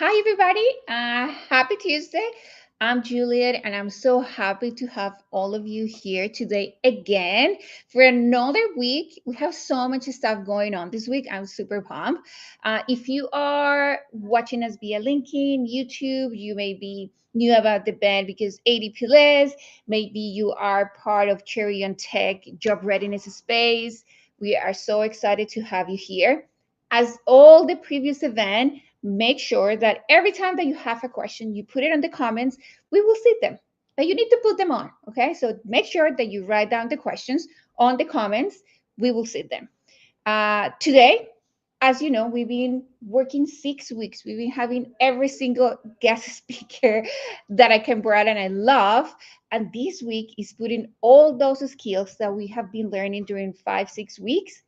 Hi, everybody. Happy Tuesday. I'm Juliet, and I'm so happy to have all of you here today again for another week. We have so much stuff going on this week. I'm super pumped. If you are watching us via LinkedIn, YouTube, you may be new about the band because ADP Liz, maybe you are part of Cherry on Tech job readiness space. We are so excited to have you here. As all the previous event, make sure that every time that you have a question, you put it in the comments. We will see them, but you need to put them on. Okay, so make sure that you write down the questions on the comments. We will see them. Today, as you know, we've been working 6 weeks. We've been having every single guest speaker that I can bring and I love. And this week is putting all those skills that we have been learning during 5, 6 weeks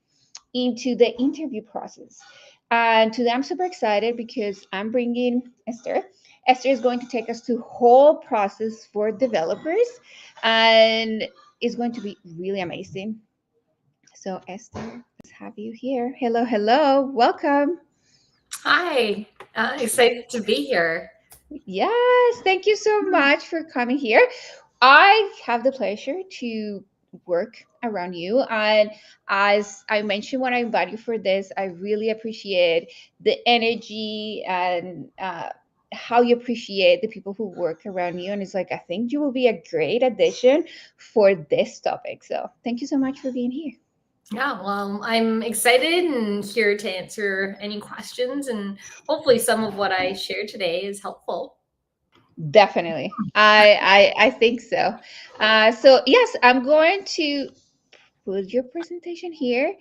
into the interview process. And today I'm super excited because I'm bringing Esther. Esther is going to take us through whole process for developers, and it's going to be really amazing. So Esther, let's have you here. Hello, hello, welcome. Hi, excited to be here. Yes, thank you so much for coming here. I have the pleasure to work around you. And as I mentioned when I invited you for this, I really appreciate the energy and how you appreciate the people who work around you. And it's like, I think you will be a great addition for this topic. So thank you so much for being here. Yeah, well, I'm excited and here to answer any questions, and hopefully, some of what I share today is helpful. Definitely. I think so. So yes, I'm going to put your presentation here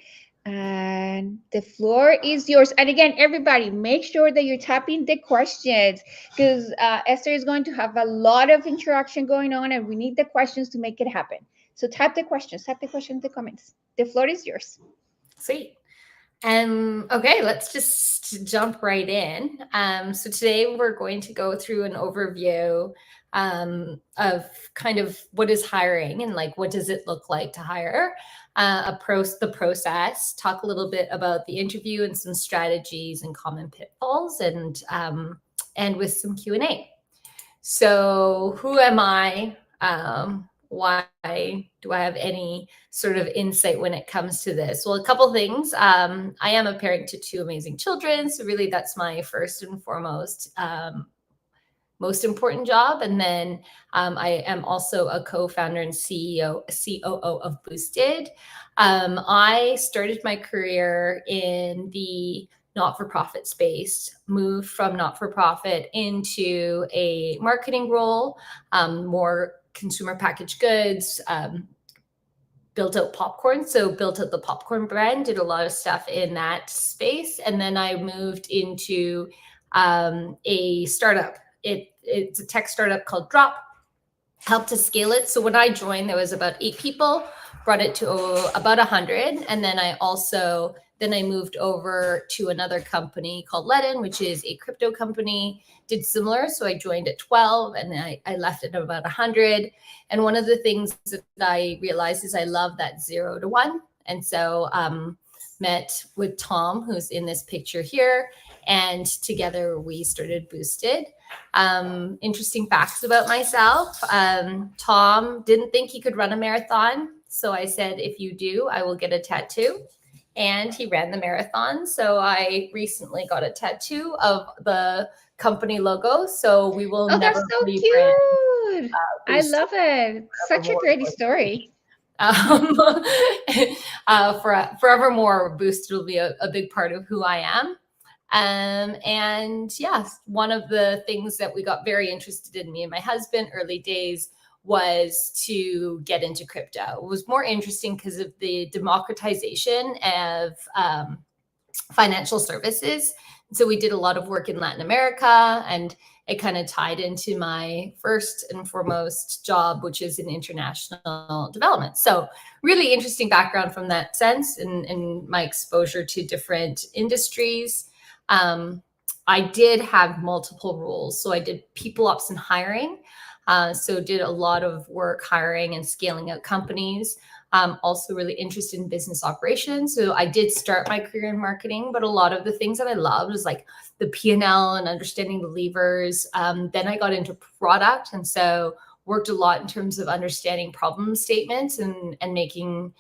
and the floor is yours. And again, everybody, make sure that you're tapping the questions because Esther is going to have a lot of interaction going on and we need the questions to make it happen. So type the questions in the comments. The floor is yours. Sweet. Okay, let's just jump right in. So today we're going to go through an overview of kind of what is hiring and like what does it look like to hire, the process, talk a little bit about the interview and some strategies and common pitfalls, and with some Q&A. So who am I? Why do I have any sort of insight when it comes to this? Well, a couple things. I am a parent to two amazing children. So really that's my first and foremost most important job. And then I am also a co-founder and COO of Boosted. I started my career in the not-for-profit space, moved from not-for-profit into a marketing role, more consumer packaged goods, built out popcorn. So built out the popcorn brand, did a lot of stuff in that space. And then I moved into a startup. It's a tech startup called Drop, helped to scale it. So when I joined, there was about 8 people, brought it to about 100. And then I moved over to another company called Ledin, which is a crypto company, did similar. So I joined at 12 and I left at about 100. And one of the things that I realized is I love that 0 to 1. And so met with Tom, who's in this picture here. And together we started Boosted. Interesting facts about myself. Tom didn't think he could run a marathon. So I said, if you do, I will get a tattoo. And he ran the marathon. So I recently got a tattoo of the company logo. So we will Oh, that's never so rebrand cute. I Boosted love it. Such a Forevermore. great story. Um, forevermore, Boosted will be a big part of who I am. And yes, one of the things that we got very interested in, me and my husband, early days, was to get into crypto. It was more interesting because of the democratization of financial services. So we did a lot of work in Latin America, and it kind of tied into my first and foremost job, which is in international development. So really interesting background from that sense, and my exposure to different industries. I did have multiple roles. So I did people ops and hiring. So did a lot of work hiring and scaling out companies. Also really interested in business operations. So I did start my career in marketing, but a lot of the things that I loved was like the P&L and understanding the levers. Then I got into product. And so worked a lot in terms of understanding problem statements and making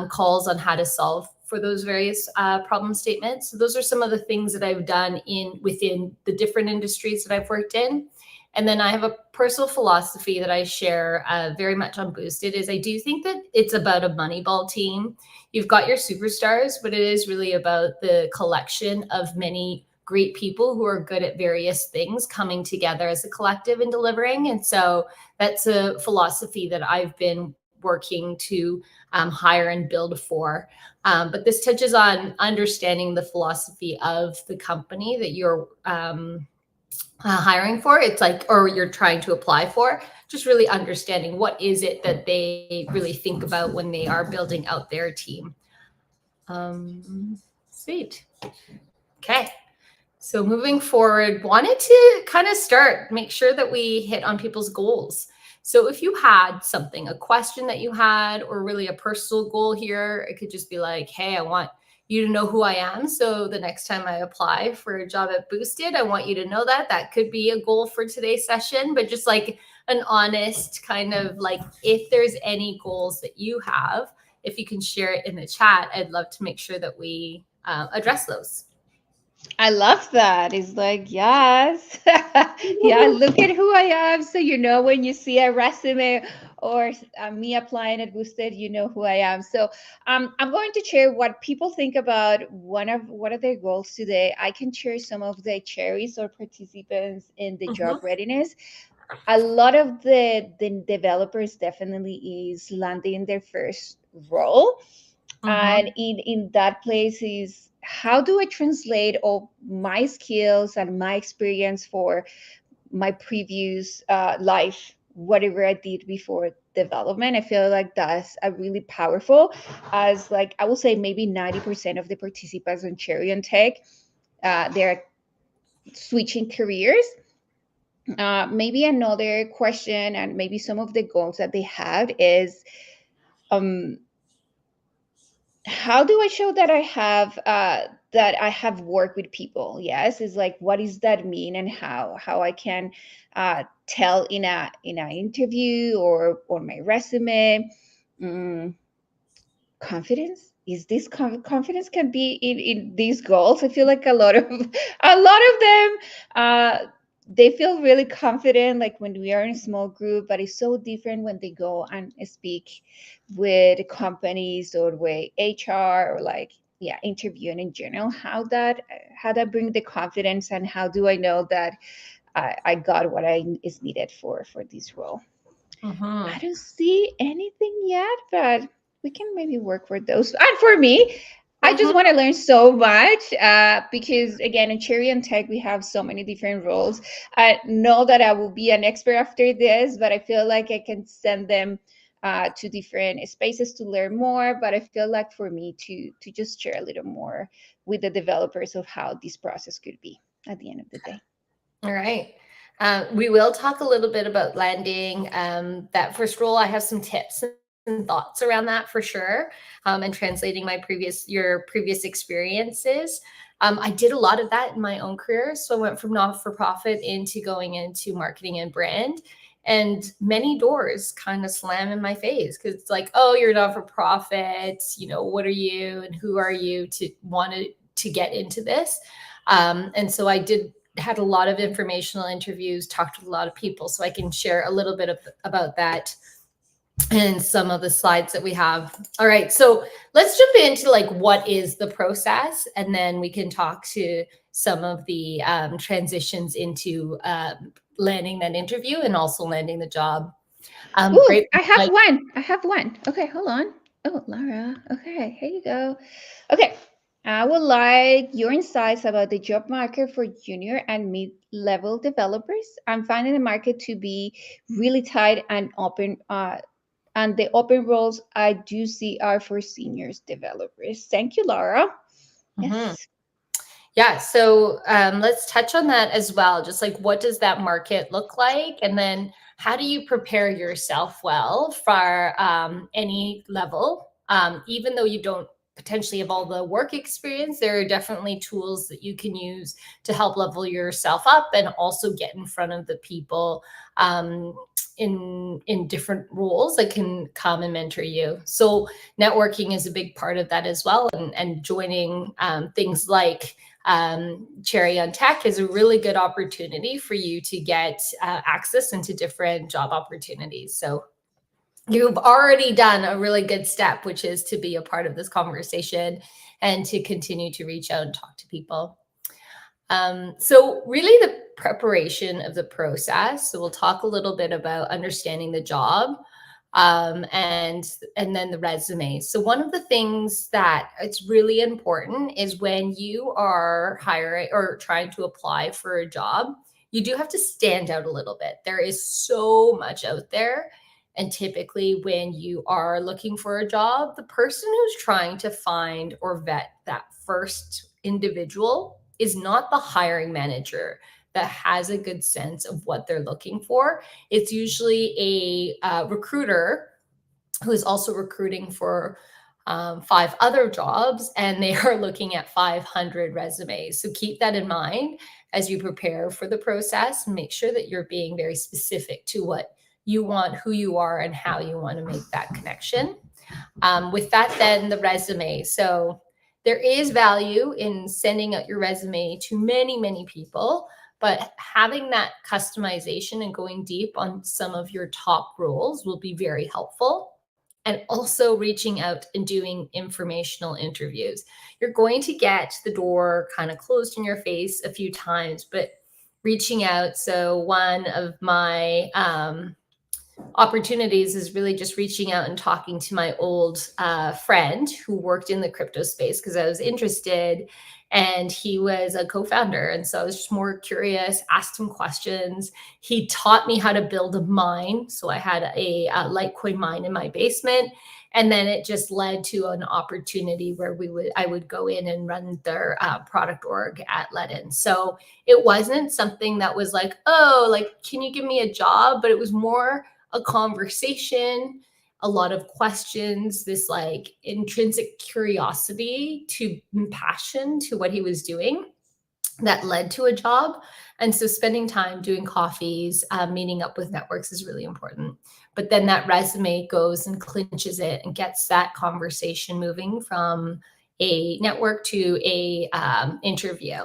calls on how to solve for those various problem statements. So those are some of the things that I've done in within the different industries that I've worked in. And then I have a personal philosophy that I share very much on Boosted is I do think that it's about a Moneyball team. You've got your superstars, but it is really about the collection of many great people who are good at various things coming together as a collective and delivering. And so that's a philosophy that I've been working to hire and build for. But this touches on understanding the philosophy of the company that you're hiring for. It's like, or you're trying to apply for, just really understanding what is it that they really think about when they are building out their team. Sweet. Okay. So moving forward, wanted to kind of start, make sure that we hit on people's goals. So if you had something, a question that you had, or really a personal goal here, it could just be like, hey, I want you to know who I am. So the next time I apply for a job at Boosted, I want you to know that. That could be a goal for today's session, but just like an honest kind of like, if there's any goals that you have, if you can share it in the chat, I'd love to make sure that we address those. I love that. It's like, yes. Yeah, look at who I am. So, when you see a resume or me applying at Boosted, you know who I am. So, I'm going to share what people think about what are their goals today. I can share some of the cherries or participants in the job Mm-hmm. readiness. A lot of the developers definitely is landing their first role, Mm-hmm. and in that place is how do I translate all my skills and my experience for my previous life, whatever I did before development. I feel like that's a really powerful, as like I will say maybe 90% of the participants on Cherry and Tech, they're switching careers. Maybe another question and maybe some of the goals that they have is, um, how do I show that I have worked with people? Yes, is like what does that mean, and how I can tell in a interview or on my resume. Mm, confidence is this confidence can be in these goals. I feel like a lot of them, uh they feel really confident like when we are in a small group, but it's so different when they go and speak with companies or with HR or like, yeah, interviewing in general. How that bring the confidence, and how do I know that I got what I is needed for this role? I Mm-hmm. don't see anything yet, but we can maybe work for those. And for me, I just want Mm-hmm. to learn so much, because, again, in Cherry and Tech, we have so many different roles. I know that I will be an expert after this, but I feel like I can send them to different spaces to learn more. But I feel like for me to just share a little more with the developers of how this process could be at the end of the day. All right. We will talk a little bit about landing that first role. I have some tips and thoughts around that for sure, and translating your previous experiences. I did a lot of that in my own career. So I went from not for profit into going into marketing and brand. And many doors kind of slam in my face because it's like, oh, you're not for profit. What are you and who are you to want to get into this? And so I did had a lot of informational interviews, talked to a lot of people, so I can share a little bit about that and some of the slides that we have. All right, so let's jump into like what is the process, and then we can talk to some of the transitions into landing that interview and also landing the job. Ooh, Great, I have like, one. I have one. Okay, hold on. Oh, Laura. Okay, here you go. Okay. I would like your insights about the job market for junior and mid-level developers. I'm finding the market to be really tight and open. And the open roles I do see are for seniors developers. Thank you, Laura. mhm. Yes. Yeah, so let's touch on that as well. Just like what does that market look like, and then how do you prepare yourself well for any level? Even though you don't potentially have all the work experience, there are definitely tools that you can use to help level yourself up and also get in front of the people in different roles that can come and mentor you. So networking is a big part of that as well, and joining things like Cherry on Tech is a really good opportunity for you to get access into different job opportunities. So you've already done a really good step, which is to be a part of this conversation and to continue to reach out and talk to people. So really the preparation of the process. So we'll talk a little bit about understanding the job, and then the resume. So one of the things that it's really important is when you are hiring or trying to apply for a job, you do have to stand out a little bit. There is so much out there. And typically, when you are looking for a job, the person who's trying to find or vet that first individual is not the hiring manager that has a good sense of what they're looking for. It's usually a recruiter who is also recruiting for 5 other jobs, and they are looking at 500 resumes. So keep that in mind as you prepare for the process. Make sure that you're being very specific to what you want, who you are, and how you want to make that connection. With that, then the resume. So there is value in sending out your resume to many, many people, but having that customization and going deep on some of your top roles will be very helpful. And also reaching out and doing informational interviews. You're going to get the door kind of closed in your face a few times, but reaching out. So one of my opportunities is really just reaching out and talking to my old friend who worked in the crypto space because I was interested, and he was a co-founder, and so I was just more curious, asked him questions. He taught me how to build a mine, so I had a Litecoin mine in my basement, and then it just led to an opportunity where I would go in and run their product org at Ledin. So it wasn't something that was like, oh, like, can you give me a job? But it was more a conversation, a lot of questions, this like intrinsic curiosity to passion to what he was doing that led to a job. And so spending time doing coffees, meeting up with networks is really important. But then that resume goes and clinches it and gets that conversation moving from a network to a interview.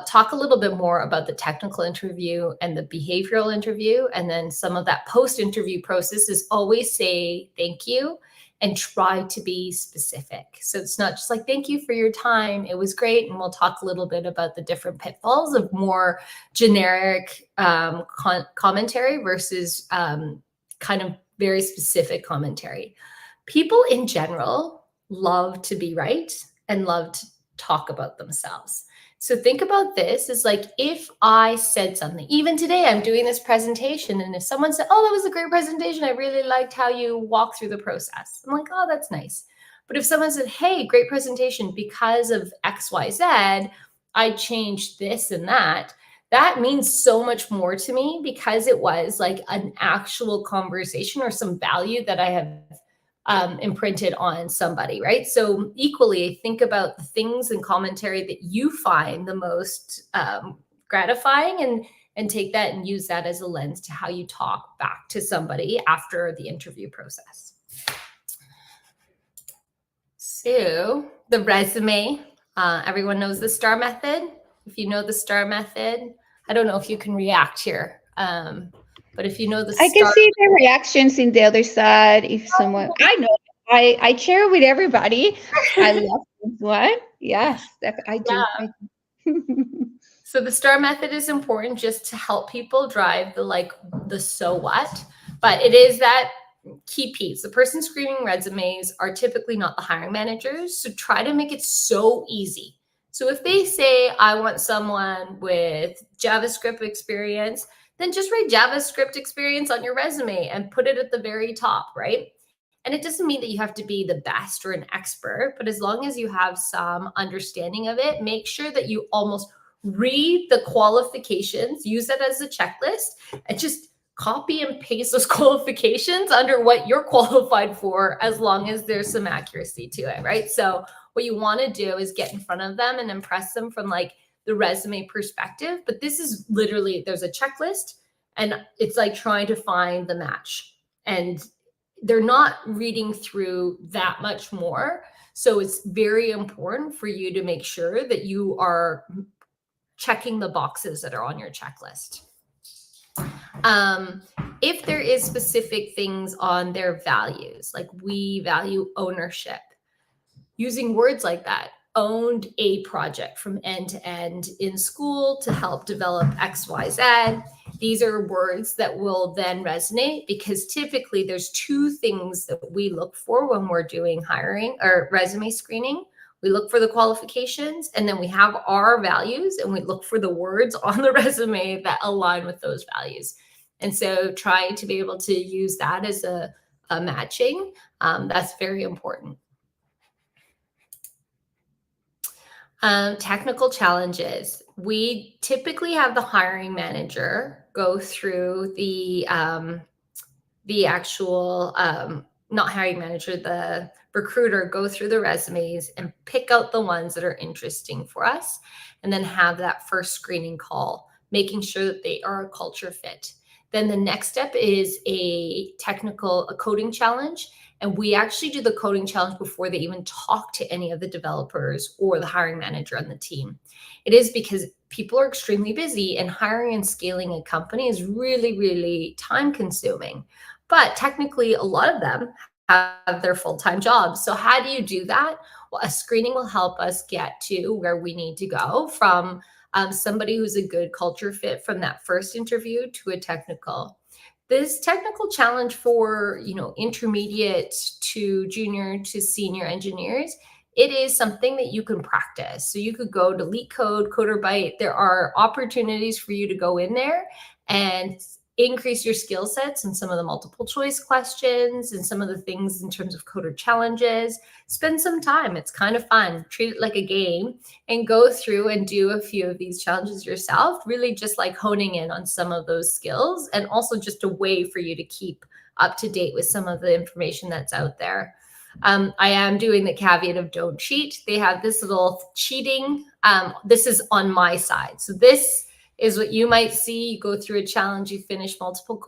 Talk a little bit more about the technical interview and the behavioral interview. And then some of that post-interview process is always say thank you and try to be specific. So it's not just like, thank you for your time. It was great. And we'll talk a little bit about the different pitfalls of more generic commentary versus kind of very specific commentary. People in general love to be right and love to talk about themselves. So think about this as like, if I said something, even today, I'm doing this presentation, and if someone said, oh, that was a great presentation, I really liked how you walk through the process. I'm like, oh, that's nice. But if someone said, hey, great presentation, because of XYZ, I changed this and that means so much more to me because it was like an actual conversation or some value that I have imprinted on somebody, right? So equally, think about the things in commentary that you find the most gratifying, and take that and use that as a lens to how you talk back to somebody after the interview process. So the resume, everyone knows the STAR method. If you know the STAR method, I don't know if you can react here. But if you know the I can STAR, see the reactions in the other side. If someone, I know, I share with everybody. I love this one. Yes, I do. yeah. I do. So the STAR method is important just to help people drive the so what, but it is that key piece. The person screening resumes are typically not the hiring managers, so try to make it so easy. So if they say, I want someone with JavaScript experience, then just write JavaScript experience on your resume and put it at the very top, right? And it doesn't mean that you have to be the best or an expert, but as long as you have some understanding of it, make sure that you almost read the qualifications, use it as a checklist, and just copy and paste those qualifications under what you're qualified for, as long as there's some accuracy to it, right? So what you want to do is get in front of them and impress them from like the resume perspective. But this is literally, there's a checklist, and it's like trying to find the match. And they're not reading through that much more. So it's very important for you to make sure that you are checking the boxes that are on your checklist. Um, if there is specific things on their values, like we value ownership, using words like that, owned a project from end to end in school to help develop XYZ. These are words that will then resonate, because typically there's two things that we look for when we're doing hiring or resume screening. We look for the qualifications, and then we have our values, and we look for the words on the resume that align with those values. And so trying to be able to use that as a matching, that's very important. Technical challenges. We typically have the hiring manager go through the actual, not hiring manager, the recruiter go through the resumes and pick out the ones that are interesting for us, and then have that first screening call, making sure that they are a culture fit. Then the next step is a coding challenge. And we actually do the coding challenge before they even talk to any of the developers or the hiring manager on the team. It is because people are extremely busy, and hiring and scaling a company is really, really time consuming. But technically, a lot of them have their full-time jobs. So how do you do that? Well, a screening will help us get to where we need to go, from somebody who's a good culture fit from that first interview to a technical. This technical challenge for, intermediate to junior to senior engineers, it is something that you can practice. So you could go to LeetCode, CoderByte. There are opportunities for you to go in there and increase your skill sets in some of the multiple choice questions and some of the things in terms of coder challenges. Spend some time. It's kind of fun. Treat it like a game and go through and do a few of these challenges yourself, really just like honing in on some of those skills, and also just a way for you to keep up to date with some of the information that's out there. I am doing the caveat of don't cheat. They have this little cheating. This is on my side. So this is what you might see. You go through a challenge, you finish multiple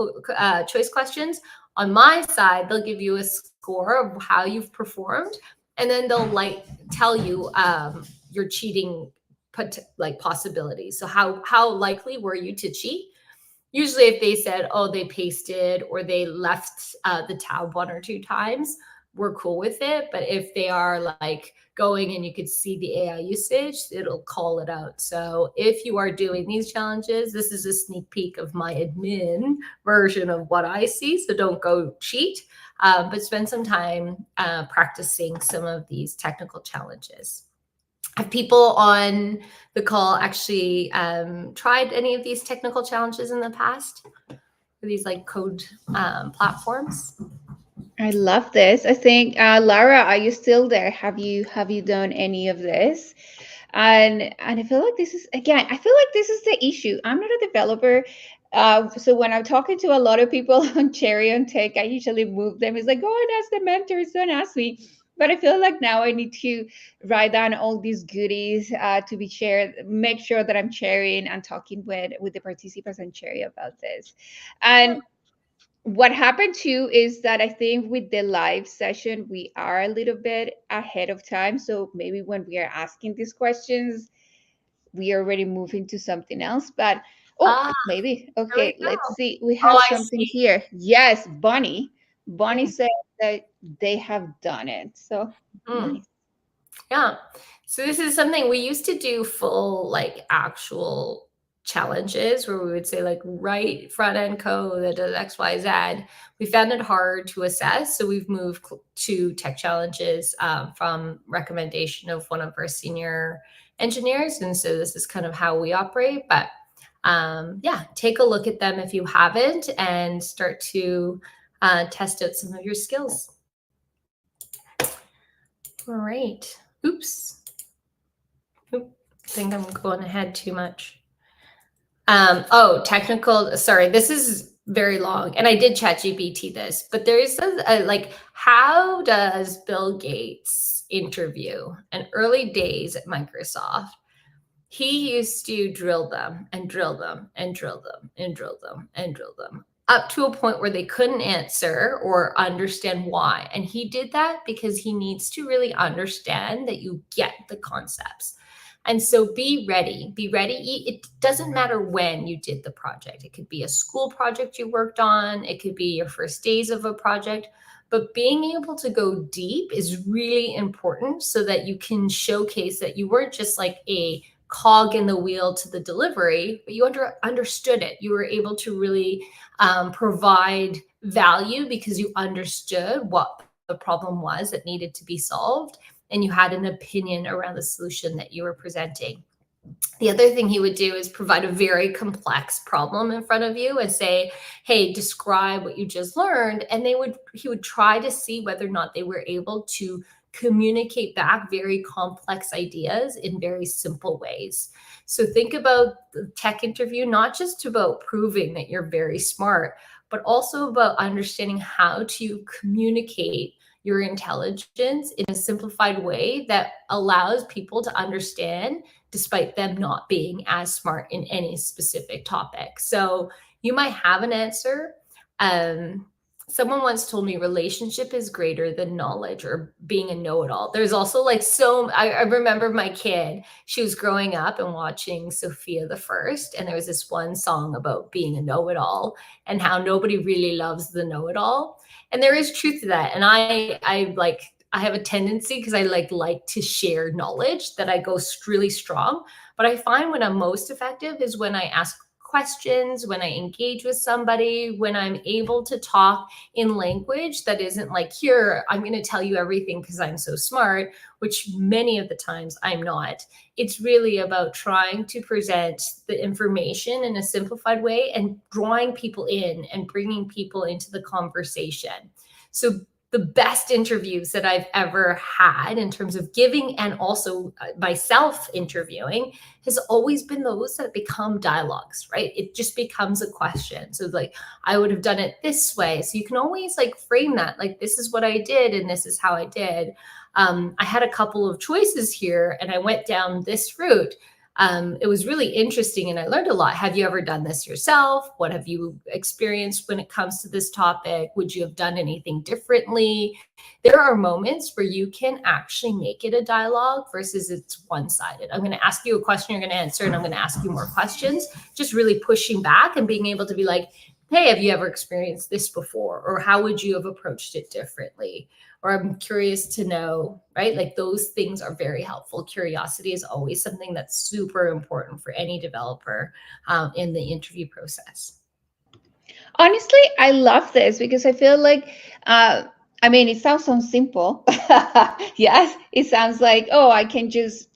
choice questions. On my side, they'll give you a score of how you've performed, and then they'll tell you your cheating possibilities. So how likely were you to cheat? Usually if they said, oh, they pasted or they left the tab one or two times, we're cool with it. But if they are like going and you could see the AI usage, it'll call it out. So if you are doing these challenges, this is a sneak peek of my admin version of what I see. So don't go cheat, but spend some time practicing some of these technical challenges. Have people on the call actually tried any of these technical challenges in the past? For these like code platforms? I love this. I think, Lara, are you still there? Have you done any of this? And I feel like this is, again, I feel like this is the issue. I'm not a developer. So when I'm talking to a lot of people on Cherry on Tech, I usually move them. It's like, go and ask the mentors, don't ask me. But I feel like now I need to write down all these goodies to be shared, make sure that I'm sharing and talking with the participants on Cherry about this. And what happened too is that I think with the live session, we are a little bit ahead of time. So maybe when we are asking these questions, we are already moving to something else. But oh, Ah, maybe. there we Okay, let's go. see. We Oh, have I something see. here. Yes, Bonnie. Bonnie Mm, said that they have done it. So mm. nice. Yeah. So this is something we used to do, full like actual challenges where we would say like write front end code that does XYZ. We found it hard to assess. So we've moved to tech challenges from recommendation of one of our senior engineers. And so this is kind of how we operate. But yeah, take a look at them if you haven't, and start to test out some of your skills. All right. Oops. Oop, I think I'm going ahead too much. Oh, technical. Sorry, this is very long. And I did chat GPT this, but there is like, how does Bill Gates interview? In early days at Microsoft, he used to drill them and drill them and drill them and drill them and drill them up to a point where they couldn't answer or understand why. And he did that because he needs to really understand that you get the concepts. And so be ready. Be ready. It doesn't matter when you did the project. It could be a school project you worked on, it could be your first days of a project. But being able to go deep is really important so that you can showcase that you weren't just like a cog in the wheel to the delivery, but you understood it. You were able to really provide value because you understood what the problem was that needed to be solved, and you had an opinion around the solution that you were presenting. The other thing he would do is provide a very complex problem in front of you and say, hey, describe what you just learned. And he would try to see whether or not they were able to communicate back very complex ideas in very simple ways. So think about the tech interview, not just about proving that you're very smart, but also about understanding how to communicate your intelligence in a simplified way that allows people to understand despite them not being as smart in any specific topic. So you might have an answer. Um, Someone once told me relationship is greater than knowledge or being a know-it-all. There's also like, so I remember my kid, she was growing up and watching Sophia the First, and there was this one song about being a know-it-all and how nobody really loves the know-it-all. And there is truth to that. And I have a tendency, because I like to share knowledge, that I go really strong. But I find when I'm most effective is when I ask questions, when I engage with somebody, when I'm able to talk in language that isn't like, here, I'm going to tell you everything because I'm so smart, which many of the times I'm not. It's really about trying to present the information in a simplified way and drawing people in and bringing people into the conversation. So the best interviews that I've ever had in terms of giving and also myself interviewing has always been those that become dialogues, right? It just becomes a question. So like, I would have done it this way. So you can always like frame that, like, this is what I did and this is how I did. I had a couple of choices here and I went down this route. It was really interesting and I learned a lot. Have you ever done this yourself? What have you experienced when it comes to this topic? Would you have done anything differently? There are moments where you can actually make it a dialogue versus it's one-sided. I'm going to ask you a question, you're going to answer, and I'm going to ask you more questions, just really pushing back and being able to be like, hey, have you ever experienced this before? Or how would you have approached it differently? Or I'm curious to know, right? Like those things are very helpful. Curiosity is always something that's super important for any developer in the interview process. Honestly, I love this because I feel like, uh, I mean, it sounds so simple. Yes, it sounds like, oh, I can just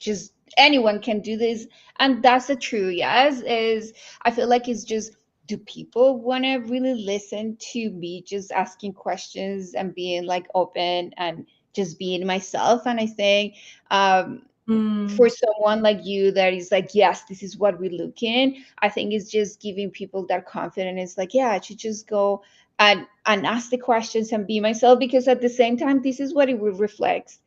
anyone can do this, and that's the true. Yes, is I feel like it's just, do people want to really listen to me just asking questions and being like open and just being myself? And I think, for Mm. someone like you that is like, yes, this is what we're looking, I think it's just giving people that confidence. It's like, yeah, I should just go and ask the questions and be myself, because at the same time, this is what it will reflect,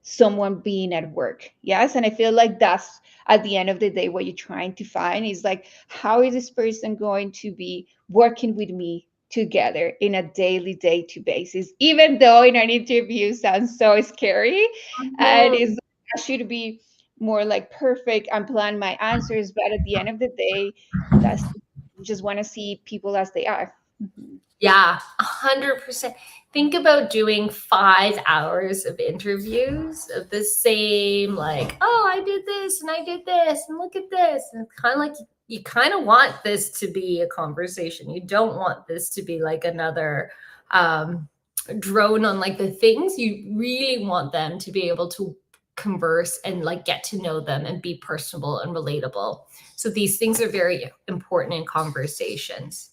someone being at work. Yes, and I feel like that's at the end of the day what you're trying to find is like, how is this person going to be working with me together in a daily day to basis, even though in an interview sounds so scary, and is, Mhm. I should be more like perfect and plan my answers, but at the end of the day, that's, you just want to see people as they are. Mhm. Yeah, 100%. Think about doing 5 hours of interviews of the same, like, oh, I did this and I did this and look at this. And it's kind of like you kind of want this to be a conversation. You don't want this to be like another um, drone on like the things. You really want them to be able to converse and like get to know them and be personable and relatable. So these things are very important in conversations.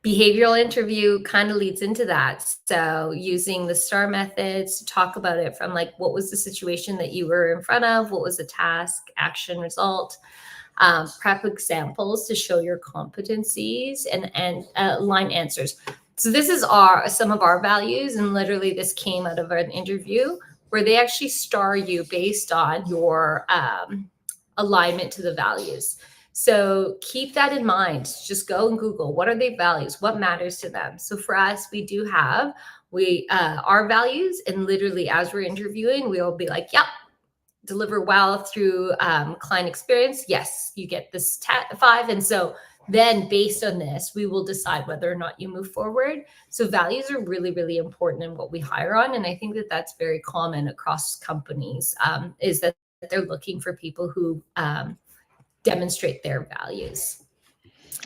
Behavioral interview kind of leads into that. So using the STAR methods to talk about it from like, what was the situation that you were in front of? What was the task, action, result? Prep examples to show your competencies and line answers. So this is some of our values, and literally this came out of an interview where they actually star you based on your alignment to the values. So keep that in mind. Just go and Google what are their values, what matters to them. So for us, we do have our values, and literally as we're interviewing, we'll be like, yep, deliver well through client experience. Yes, you get this 5. And so then based on this, we will decide whether or not you move forward. So values are really, really important in what we hire on. And I think that that's very common across companies, is that they're looking for people who demonstrate their values.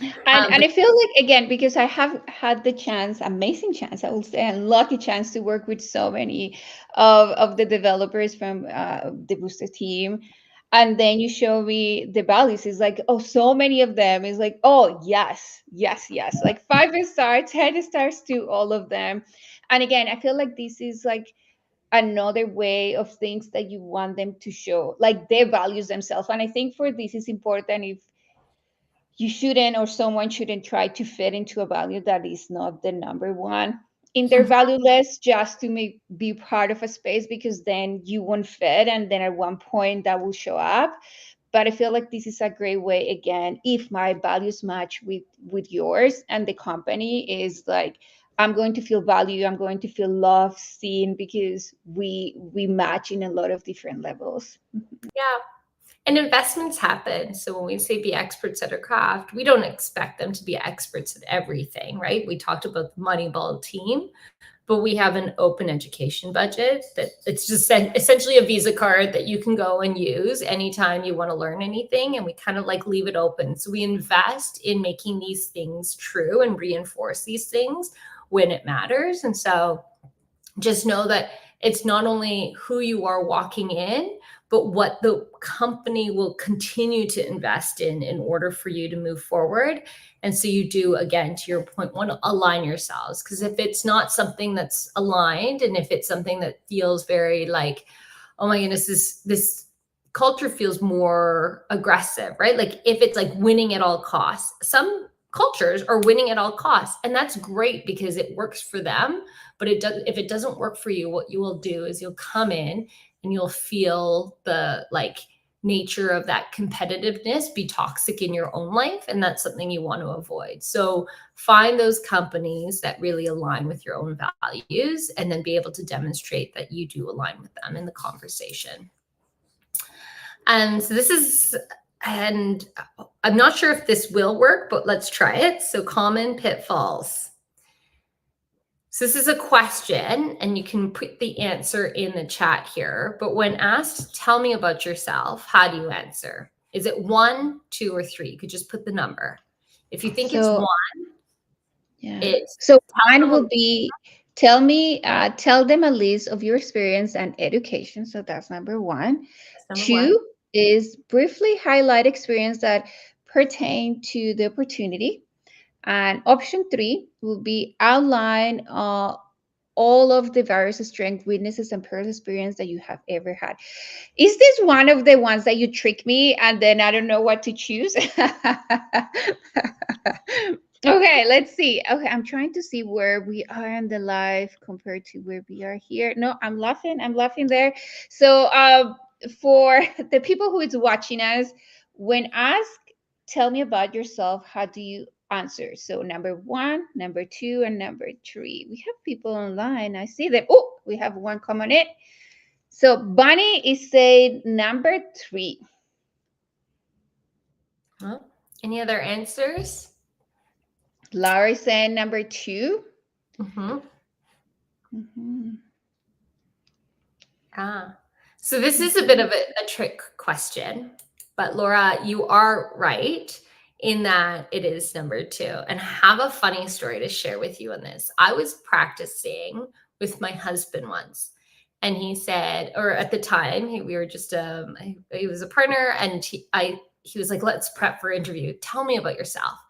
And I feel like, again, because I have had the chance, amazing chance, I will say, and lucky chance to work with so many of the developers from the Booster team. And then you show me the values. It's like, oh, so many of them. It's like, oh, yes, yes, yes. Like 5 stars, 10 stars to all of them. And again, I feel like this is like another way of things that you want them to show, like their values themselves. And I think for this is important, if you shouldn't, or someone shouldn't try to fit into a value that is not the number one in their value list just to be part of a space, because then you won't fit, and then at one point that will show up. But I feel like this is a great way, again, if my values match with yours, and the company is like, I'm going to feel value, I'm going to feel love, seen, because we match in a lot of different levels. Yeah. And investments happen. So when we say be experts at our craft, we don't expect them to be experts at everything, right? We talked about the Moneyball team, but we have an open education budget that it's just essentially a Visa card that you can go and use anytime you want to learn anything. And we kind of like leave it open. So we invest in making these things true and reinforce these things when it matters. And so just know that it's not only who you are walking in, but what the company will continue to invest in order for you to move forward. And so you do, again, to your point, want to align yourselves. Because if it's not something that's aligned, and if it's something that feels very like, oh my goodness, this culture feels more aggressive, right? Like if it's like winning at all costs, some cultures are winning at all costs, and that's great because it works for them. But if it doesn't work for you, what you will do is you'll come in and you'll feel the like nature of that competitiveness be toxic in your own life, and that's something you want to avoid. So find those companies that really align with your own values, and then be able to demonstrate that you do align with them in the conversation. And so this is, and I'm not sure if this will work, but let's try it. So common pitfalls. So this is a question, and you can put the answer in the chat here. But when asked, tell me about yourself, how do you answer? Is it 1, 2, or 3? You could just put the number. If you think it's So 1, yeah. it's So tell mine them will be, tell them a list of your experience and education. So that's number one. that's number 1. Two is briefly highlight experience that pertain to the opportunity. And option three will be outline all of the various strengths, weaknesses, and past experience that you have ever had. Is this one of the ones that you trick me and then I don't know what to choose? Okay, let's see. Okay, I'm trying to see where we are in the live compared to where we are here. No, I'm laughing. I'm laughing there. So, for the people who is watching us, when asked, tell me about yourself, how do you answer? So, number one, number two, and number three. We have people online. I see them. Oh, we have one coming in. So, Bunny is saying number three. Well, any other answers? Laura is saying number 2. Mm-hmm. Mm-hmm. So this is a bit of a trick question, but Laura, you are right in that it is number 2. And I have a funny story to share with you on this. I was practicing with my husband once, and he said, or at the time, we were just he was a partner, and he was like, let's prep for interview. Tell me about yourself.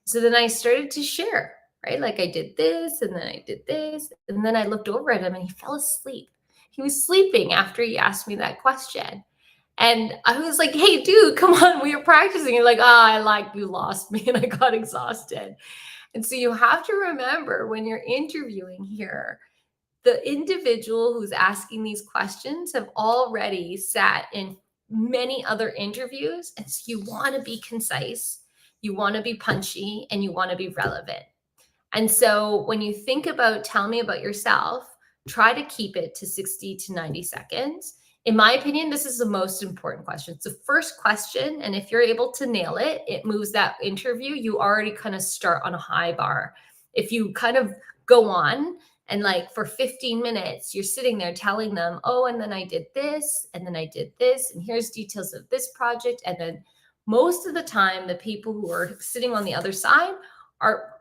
So then I started to share, right? Like I did this, and then I did this, and then I looked over at him, and he fell asleep. He was sleeping after he asked me that question. And I was like, hey, dude, come on, we were practicing. You're like, I like, you lost me and I got exhausted. And so you have to remember when you're interviewing here, the individual who's asking these questions have already sat in many other interviews. And so you want to be concise, you want to be punchy, and you want to be relevant. And so when you think about tell me about yourself, try to keep it to 60 to 90 seconds. In my opinion, this is the most important question. It's the first question. And if you're able to nail it, it moves that interview. You already kind of start on a high bar. If you kind of go on and like for 15 minutes, you're sitting there telling them, oh, and then I did this, and then I did this, and here's details of this project. And then most of the time, the people who are sitting on the other side are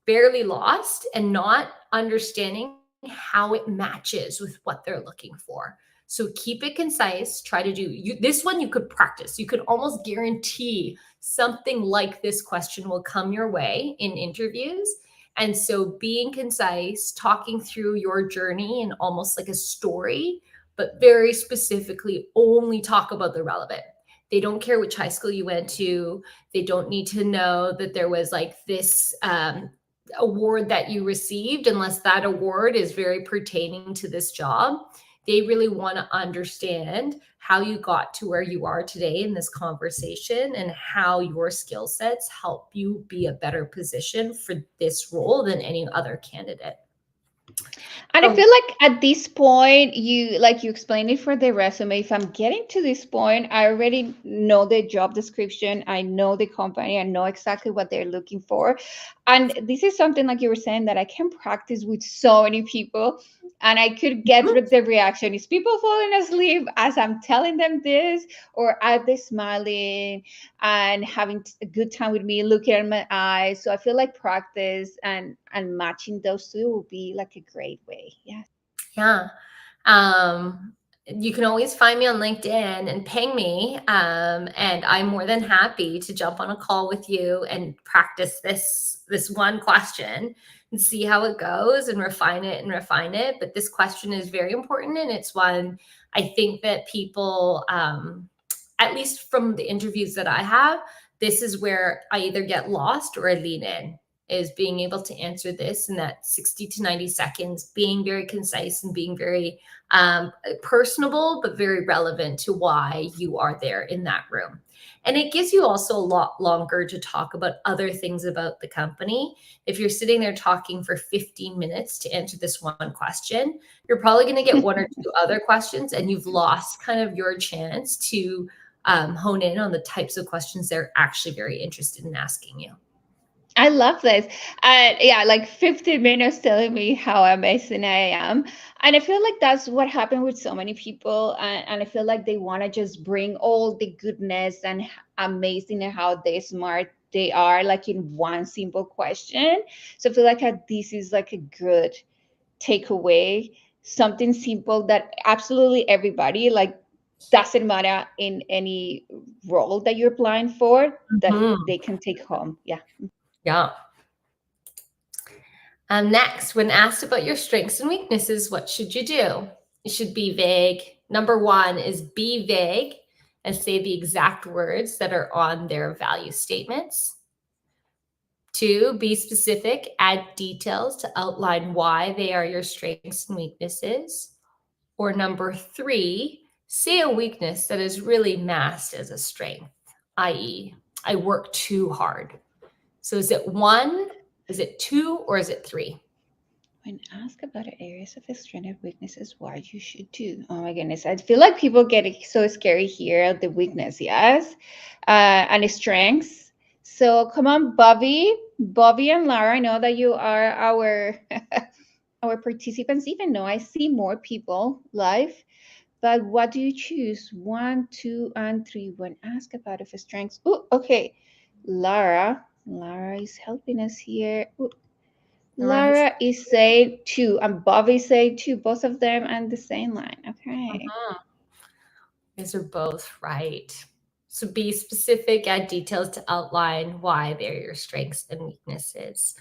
barely lost and not understanding how it matches with what they're looking for. So keep it concise. Try to do this one. You could practice. You could almost guarantee something like this question will come your way in interviews. And so being concise, talking through your journey and almost like a story, but very specifically only talk about the relevant. They don't care which high school you went to. They don't need to know that there was like this award that you received unless that award is very pertaining to this job. They really want to understand how you got to where you are today in this conversation and how your skill sets help you be a better position for this role than any other candidate. And I So, feel like at this point, you explained it for the resume. If I'm getting to this point, I already know the job description. I know the company. I know exactly what they're looking for. And this is something like you were saying that I can practice with so many people, and I could get the reaction. Is people falling asleep as I'm telling them this, or are they smiling and having a good time with me, looking at my eyes? So I feel like practice and matching those two will be like a great way. Yes. yeah. You can always find me on LinkedIn and ping me. And I'm more than happy to jump on a call with you and practice this one question and see how it goes and refine it and refine it. But this question is very important, and it's one I think that people, at least from the interviews that I have, this is where I either get lost or I lean in, is being able to answer this in that 60 to 90 seconds, being very concise and being very personable, but very relevant to why you are there in that room. And it gives you also a lot longer to talk about other things about the company. If you're sitting there talking for 15 minutes to answer this one question, you're probably going to get one or two other questions, and you've lost kind of your chance to hone in on the types of questions they're actually very interested in asking you. I love this. Yeah, like 15 minutes telling me how amazing I am. And I feel like that's what happened with so many people. And I feel like they want to just bring all the goodness and amazing and how they smart they are, like in one simple question. So I feel like this is like a good takeaway, something simple that absolutely everybody, like, doesn't matter in any role that you're applying for, that Mhm. they can take home. Yeah. Yeah. Next, when asked about your strengths and weaknesses, what should you do? You should be vague. Number one is be vague and say the exact words that are on their value statements. Two, be specific, add details to outline why they are your strengths and weaknesses. Or number three, say a weakness that is really masked as a strength, i.e., I work too hard. So is it one, is it two, or is it three? When asked about the areas of his strength and weaknesses, what you should do. Oh my goodness. I feel like people get so scary here. The weakness, yes. And the strengths. So come on, Bobby and Lara. I know that you are our our participants, even though I see more people live. But what do you choose? One, two, and three when asked about if strengths. Oh, okay. Lara. Lara is helping us here. Ooh, Nice. Lara is say two, and Bobby say two, both of them on the same line. Okay. Mhm. These are both right. So be specific, add details to outline why they're your strengths and weaknesses.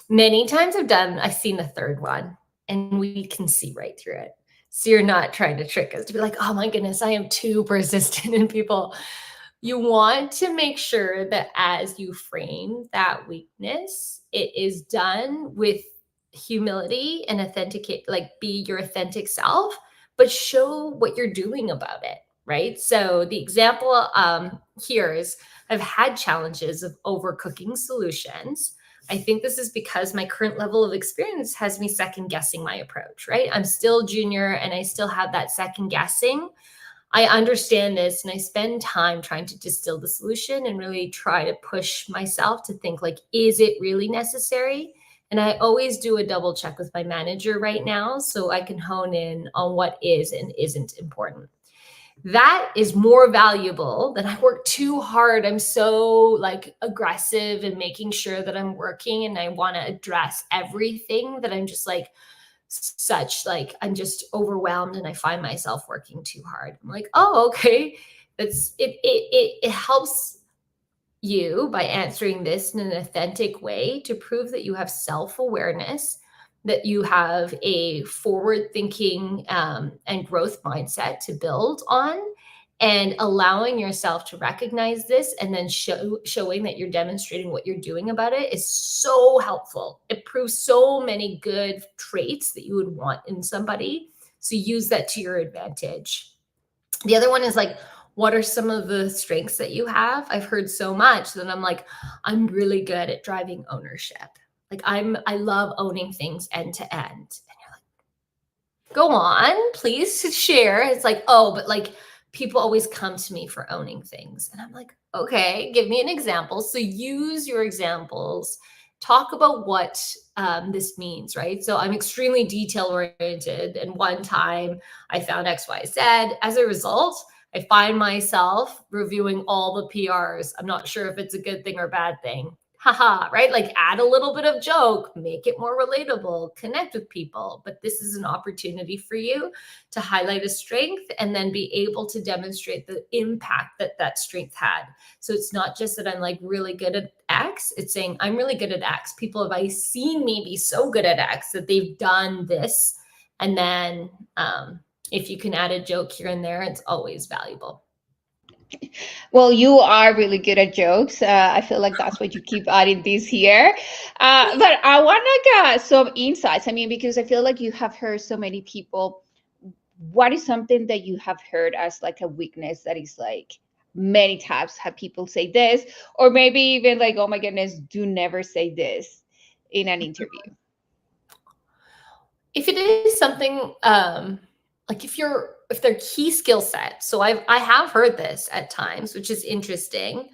Many times I've seen the third one and we can see right through it. So you're not trying to trick us to be like, oh my goodness, I am too persistent in people. You want to make sure that as you frame that weakness, it is done with humility and authenticate, like be your authentic self, but show what you're doing about it. Right. So the example here is I've had challenges of overcooking solutions. I think this is because my current level of experience has me second guessing my approach, right? I'm still junior and I still have that second guessing. I understand this and I spend time trying to distill the solution and really try to push myself to think like, is it really necessary? And I always do a double check with my manager right now so I can hone in on what is and isn't important. That is more valuable than I work too hard. I'm so like aggressive and making sure that I'm working and I want to address everything that I'm just like such like I'm just overwhelmed and I find myself working too hard. I'm like, oh, okay. It helps you by answering this in an authentic way to prove that you have self-awareness, that you have a forward thinking and growth mindset to build on, and allowing yourself to recognize this and then showing that you're demonstrating what you're doing about it is so helpful. It proves so many good traits that you would want in somebody, so use that to your advantage. The other one is like, what are some of the strengths that you have? I've heard so much that I'm like, I'm really good at driving ownership. Like I love owning things end to end. And you're like, go on, please share. It's like, oh, but like people always come to me for owning things. And I'm like, okay, give me an example. So use your examples. Talk about what this means, right? So I'm extremely detail oriented. And one time I found XYZ. As a result, I find myself reviewing all the PRs. I'm not sure if it's a good thing or bad thing. Haha, right? Like add a little bit of joke, make it more relatable, connect with people. But this is an opportunity for you to highlight a strength and then be able to demonstrate the impact that that strength had. So it's not just that I'm like really good at X, it's saying I'm really good at X. People have I seen me be so good at X that they've done this. And then if you can add a joke here and there, it's always valuable. Well, you are really good at jokes. I feel like that's what you keep adding this here. But I want like some insights. I mean, because I feel like you have heard so many people. What is something that you have heard as like a weakness that is like many times have people say this, or maybe even like, oh my goodness, do never say this in an interview? If it is something like if their key skill set, so I have heard this at times, which is interesting.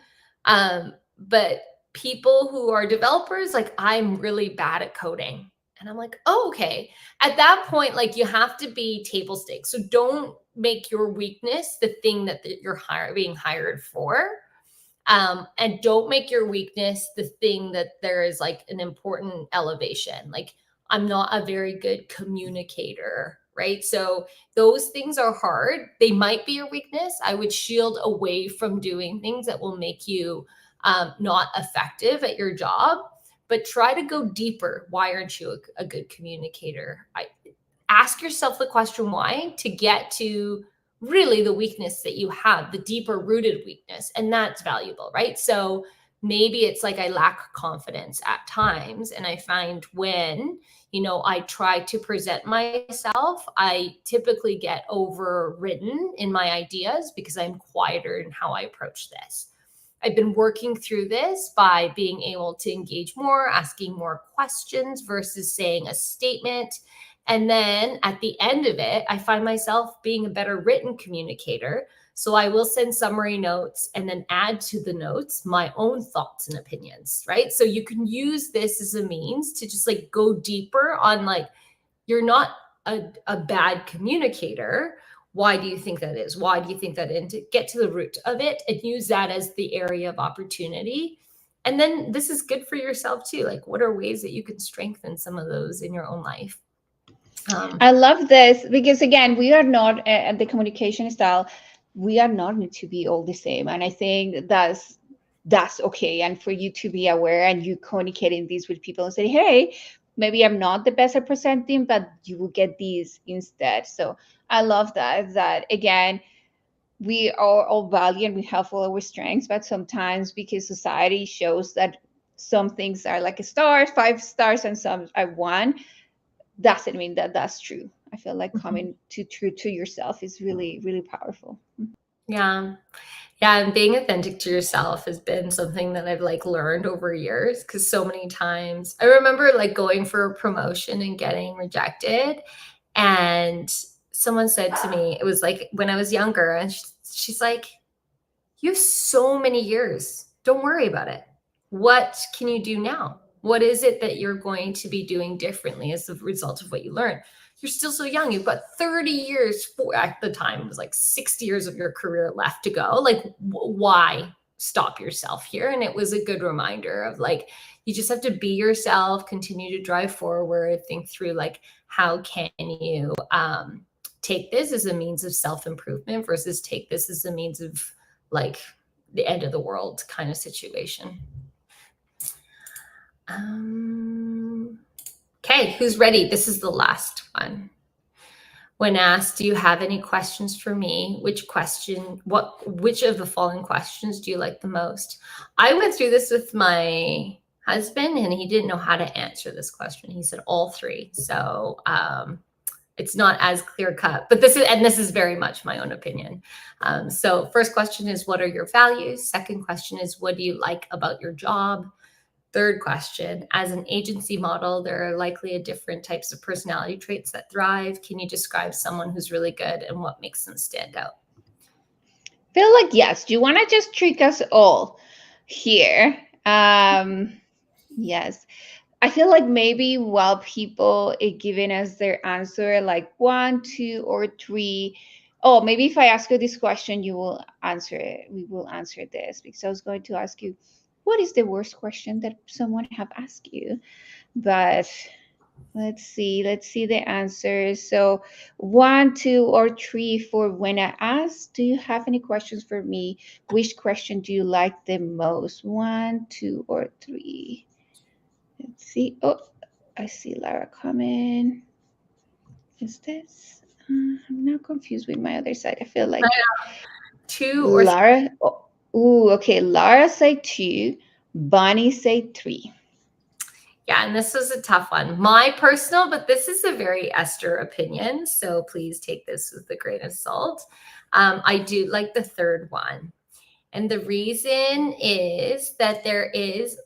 But people who are developers, like I'm really bad at coding. And I'm like, oh, okay. At that point, like you have to be table stakes. So don't make your weakness the thing that you're being hired for. And don't make your weakness the thing that there is like an important elevation. Like, I'm not a very good communicator, right? So, those things are hard. They might be a weakness. I would shield away from doing things that will make you not effective at your job, but try to go deeper. Why aren't you a good communicator? Ask yourself the question why to get to really the weakness that you have, the deeper rooted weakness. And that's valuable, right? So maybe it's like I lack confidence at times. And I find when, I try to present myself, I typically get overridden in my ideas because I'm quieter in how I approach this. I've been working through this by being able to engage more, asking more questions versus saying a statement. And then at the end of it, I find myself being a better written communicator. So I will send summary notes and then add to the notes my own thoughts and opinions, right? So you can use this as a means to just like go deeper on like, you're not a bad communicator. Why do you think that is? Why do you think that? And to get to the root of it and use that as the area of opportunity. And then this is good for yourself too. Like, what are ways that you can strengthen some of those in your own life? I love this because again, we are not at the communication style. We are not need to be all the same, and I think that's okay. And for you to be aware and you communicating this with people and say, hey, maybe I'm not the best at presenting, but you will get these instead. So I love that again, we are all valiant, we have all our strengths, but sometimes because society shows that some things are like a star, 5 stars, and some are one, doesn't mean that that's true. I feel like Mhm. coming to true to yourself is really, really powerful. Yeah. Yeah, and being authentic to yourself has been something that I've like learned over years because so many times I remember like going for a promotion and getting rejected. And someone said to me, it was like when I was younger, and she's like, you have so many years. Don't worry about it. What can you do now? What is it that you're going to be doing differently as a result of what you learned? You're still so young. You've got 30 years, at the time, it was like 60 years of your career left to go. Like, why stop yourself here? And it was a good reminder of like, you just have to be yourself, continue to drive forward, think through like, how can you take this as a means of self improvement versus take this as a means of like the end of the world kind of situation. Okay, who's ready? This is the last one. When asked, do you have any questions for me? Which of the following questions do you like the most? I went through this with my husband and he didn't know how to answer this question. He said all three. So it's not as clear cut, but this is very much my own opinion. So first question is, what are your values? Second question is, what do you like about your job? Third question, as an agency model, there are likely a different types of personality traits that thrive. Can you describe someone who's really good and what makes them stand out? Feel like yes. Do you want to just trick us all here? Yes. I feel like maybe while people are giving us their answer, like one, two, or three. Oh, maybe if I ask you this question, you will answer it. We will answer this because I was going to ask you, what is the worst question that someone have asked you? But let's see the answers. So one, two, or three for when I ask, do you have any questions for me? Which question do you like the most? One, two, or three? Let's see. Oh, I see Lara coming. Is this? I'm now confused with my other side. I feel like Two or three? Lara. Oh, ooh, okay. Lara say two. Bonnie say three. Yeah, and this was a tough one. My personal, but this is a very Esther opinion, so please take this with a grain of salt. I do like the third one. And the reason is that there is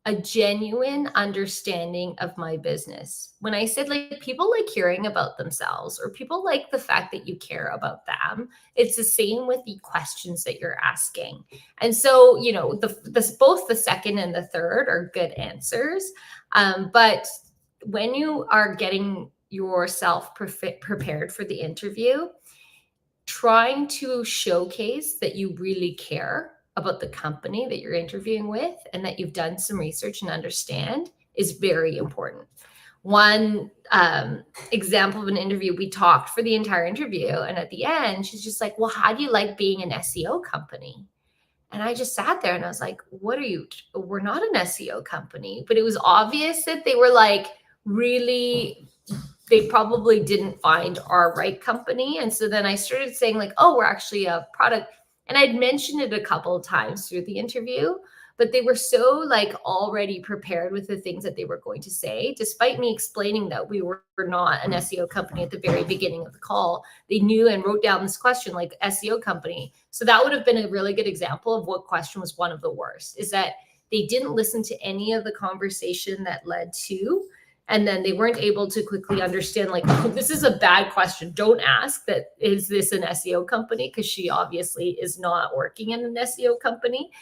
a genuine understanding of my business. When I said like people like hearing about themselves or people like the fact that you care about them, it's the same with the questions that you're asking. And so, you know, both the second and the third are good answers. But when you are getting yourself prepared for the interview, trying to showcase that you really care about the company that you're interviewing with and that you've done some research and understand is very important. One example of an interview, we talked for the entire interview, and at the end, she's just like, well, how do you like being an SEO company? And I just sat there and I was like, what are you? We're not an SEO company. But it was obvious that they were like really, they probably didn't find our right company. And so then I started saying, like, oh, we're actually a product. And I'd mentioned it a couple of times through the interview, but they were so like already prepared with the things that they were going to say, despite me explaining that we were not an SEO company at the very beginning of the call. They knew and wrote down this question like SEO company. So that would have been a really good example of what question was one of the worst, is that they didn't listen to any of the conversation that led to, and then they weren't able to quickly understand like, oh, this is a bad question, don't ask that, is this an SEO company, because she obviously is not working in an SEO company.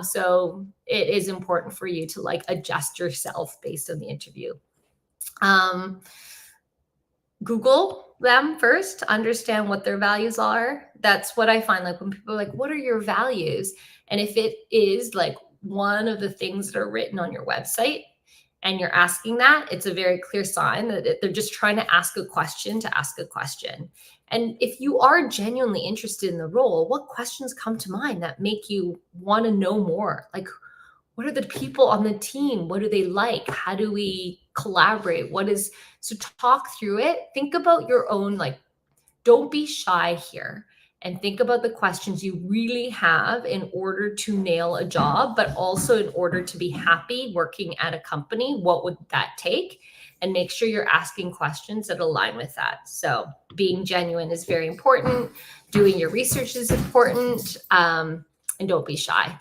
So it is important for you to like adjust yourself based on the interview. Google them first, understand what their values are. That's what I find, like when people are like, what are your values? And if it is like one of the things that are written on your website and you're asking that, it's a very clear sign that they're just trying to ask a question to ask a question. And if you are genuinely interested in the role, what questions come to mind that make you want to know more? Like, What are the people on the team? What do they like? How do we collaborate? What is, so talk through it. Think about your own, like, don't be shy here, and think about the questions you really have in order to nail a job, but also in order to be happy working at a company. What would that take? And make sure you're asking questions that align with that. So being genuine is very important. Doing your research is important. And don't be shy.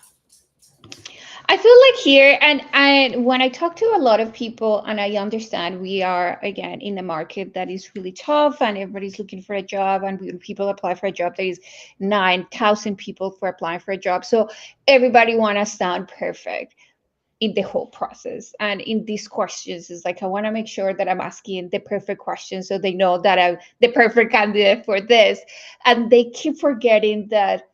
I feel like here, and when I talk to a lot of people, and I understand we are again in a market that is really tough, and everybody's looking for a job, and when people apply for a job, there is 9,000 people for applying for a job, so everybody want to sound perfect in the whole process. And in these questions, is like I want to make sure that I'm asking the perfect questions so they know that I'm the perfect candidate for this, and they keep forgetting that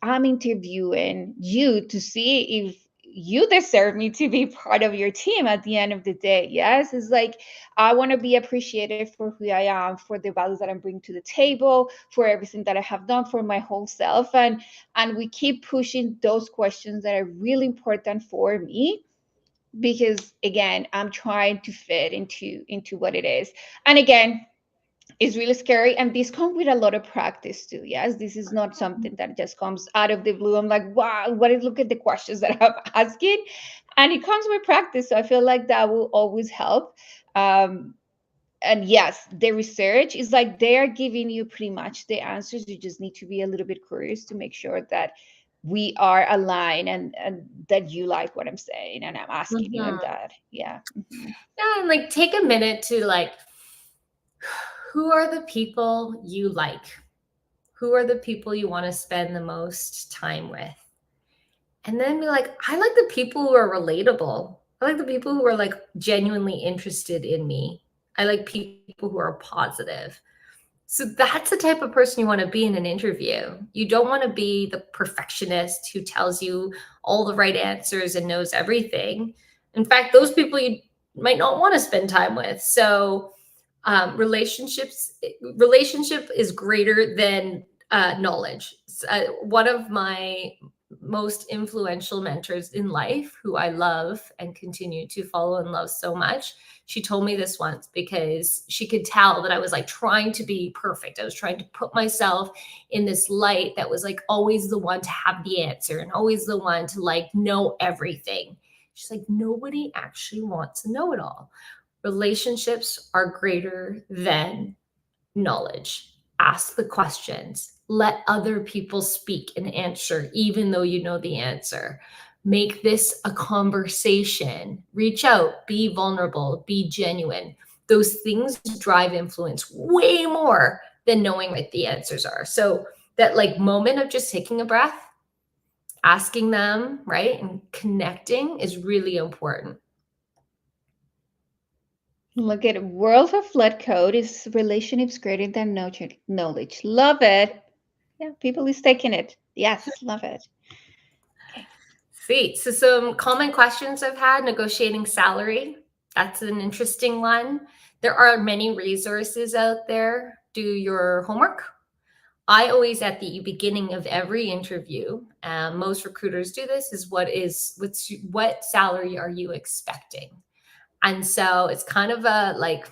I'm interviewing you to see if you deserve me to be part of your team at the end of the day. Yes, it's like I want to be appreciated for who I am, for the values that I'm bringing to the table, for everything that I have done for my whole self, and we keep pushing those questions that are really important for me, because again, I'm trying to fit into what it is. And again, is really scary, and this comes with a lot of practice too. Yes, this is not something that just comes out of the blue. I'm like, wow, what is, look at the questions that I'm asking, and it comes with practice, so I feel like that will always help. um, and yes, the research is like they are giving you pretty much the answers. You just need to be a little bit curious to make sure that we are aligned, and that you like what I'm saying and I'm asking you, and Mhm. that, yeah. Mhm. Yeah, and like take a minute to like, who are the people you like? Who are the people you want to spend the most time with? And then be like, I like the people who are relatable. I like the people who are like genuinely interested in me. I like people who are positive. So that's the type of person you want to be in an interview. You don't want to be the perfectionist who tells you all the right answers and knows everything. In fact, those people you might not want to spend time with. So relationship is greater than knowledge. One of my most influential mentors in life, who I love and continue to follow and love so much, she told me this once because she could tell that I was like trying to be perfect. I was trying to put myself in this light that was like always the one to have the answer and always the one to like know everything. She's like, nobody actually wants to know it all. Relationships are greater than knowledge. Ask the questions. Let other people speak and answer, even though you know the answer. Make this a conversation. Reach out, be vulnerable, be genuine. Those things drive influence way more than knowing what the answers are. So, that like moment of just taking a breath, asking them, right, and connecting is really important. Look at World of Flood Code is relationships greater than knowledge. Love it. Yeah, people is taking it. Yes, love it. Okay. Sweet. So some common questions I've had: negotiating salary. That's an interesting one. There are many resources out there. Do your homework. I always, at the beginning of every interview, most recruiters do this, is what salary are you expecting? And so it's kind of a like,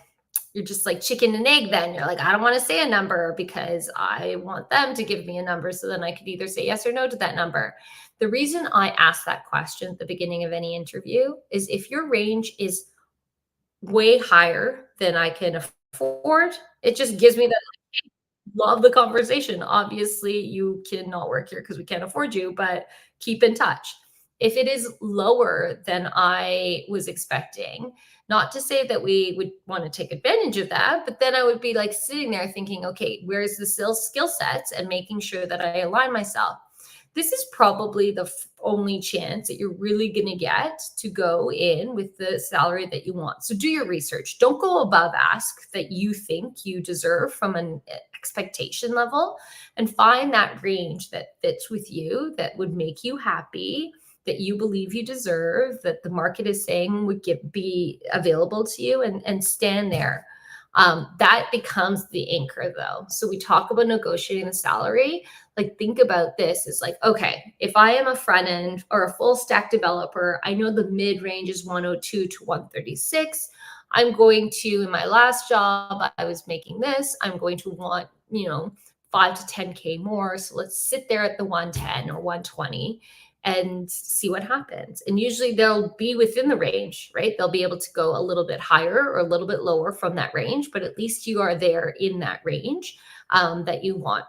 you're just like chicken and egg then. You're like, I don't want to say a number because I want them to give me a number so then I could either say yes or no to that number. The reason I ask that question at the beginning of any interview is if your range is way higher than I can afford, it just gives me that love the conversation. Obviously, you cannot work here because we can't afford you, but keep in touch. If it is lower than I was expecting, not to say that we would want to take advantage of that, but then I would be like sitting there thinking, okay, where's the skill sets, and making sure that I align myself. This is probably the only chance that you're really going to get to go in with the salary that you want. So do your research. Don't go above ask that you think you deserve from an expectation level, and find that range that fits with you, that would make you happy, that you believe you deserve, that the market is saying would be available to you, and stand there. That becomes the anchor though. So we talk about negotiating the salary. Like, think about this. It's like, okay, if I am a front end or a full stack developer, I know the mid range is 102 to 136. I'm going to, in my last job, I was making this. I'm going to want, 5 to 10K more. So let's sit there at the 110 or 120 and see what happens. And usually they'll be within the range, right? They'll be able to go a little bit higher or a little bit lower from that range, but at least you are there in that range that you want.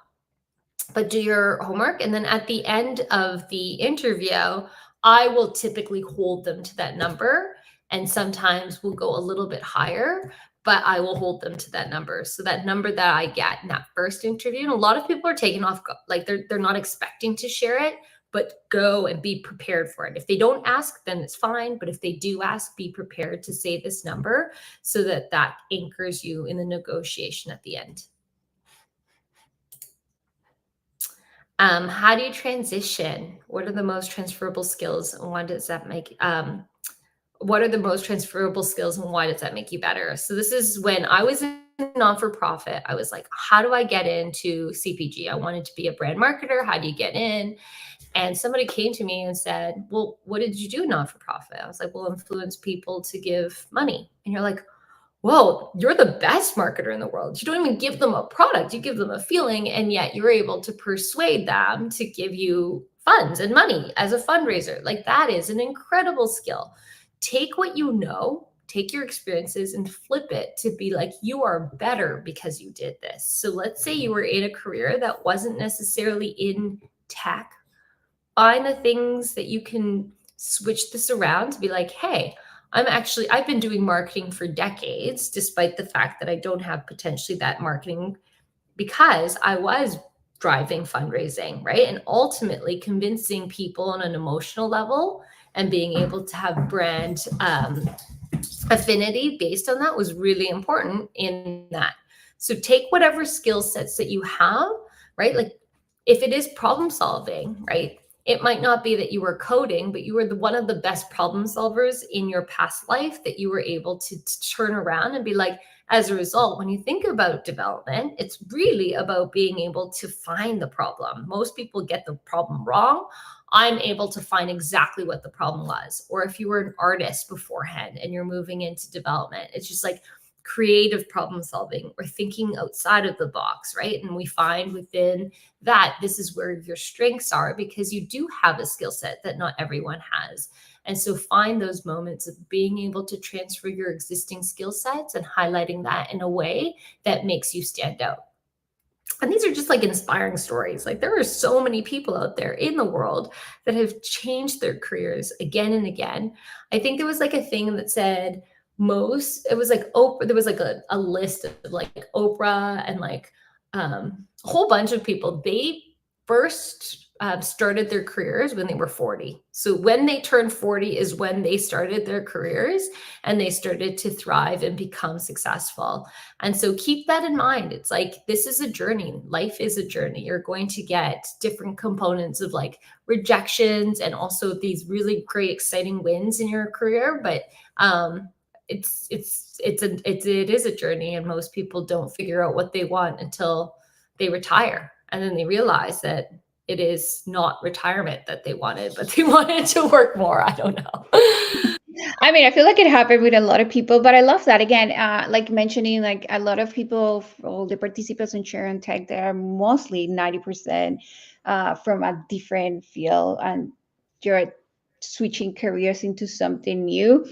But do your homework. And then at the end of the interview, I will typically hold them to that number. And sometimes we'll go a little bit higher, but I will hold them to that number. So that number that I get in that first interview, and a lot of people are taking off, like they're not expecting to share it, but go and be prepared for it. If they don't ask, then it's fine. But if they do ask, be prepared to say this number so that that anchors you in the negotiation at the end. How do you transition? What are the most transferable skills, and why does that make? What are the most transferable skills, and why does that make you better? So this is when I was in non-for-profit. I was like, how do I get into CPG? I wanted to be a brand marketer. How do you get in? And somebody came to me and said, well, what did you do non-for-profit? I was like, well, influence people to give money. And you're like, whoa, you're the best marketer in the world. You don't even give them a product, you give them a feeling, and yet you're able to persuade them to give you funds and money as a fundraiser. Like, that is an incredible skill. Take what you know, take your experiences and flip it to be like, you are better because you did this. So let's say you were in a career that wasn't necessarily in tech. Find the things that you can switch this around to be like, hey, I've been doing marketing for decades, despite the fact that I don't have potentially that marketing, because I was driving fundraising, right? And ultimately convincing people on an emotional level and being able to have brand affinity based on that was really important in that. So take whatever skill sets that you have, right? Like, if it is problem solving, right? It might not be that you were coding, but you were one of the best problem solvers in your past life that you were able to turn around and be like, as a result, when you think about development, it's really about being able to find the problem. Most people get the problem wrong. I'm able to find exactly what the problem was. Or if you were an artist beforehand and you're moving into development, it's just like creative problem solving or thinking outside of the box, right? And we find within that this is where your strengths are, because you do have a skill set that not everyone has. And so find those moments of being able to transfer your existing skill sets and highlighting that in a way that makes you stand out. And these are just like inspiring stories. Like, there are so many people out there in the world that have changed their careers again and again. I think there was like a thing that said it was like Oprah, there was like a list of like Oprah and like a whole bunch of people. They first started their careers when they were 40. So when they turned 40 is when they started their careers and they started to thrive and become successful. And so keep that in mind. It's like, this is a journey. Life is a journey. You're going to get different components of like rejections and also these really great, exciting wins in your career. But it is a journey, and most people don't figure out what they want until they retire, and then they realize that it is not retirement that they wanted, but they wanted to work more. I don't know. I mean, I feel like it happened with a lot of people, but I love that again. Like mentioning, like a lot of people, all the participants in Share and Tech, they are mostly 90% from a different field, and you're switching careers into something new.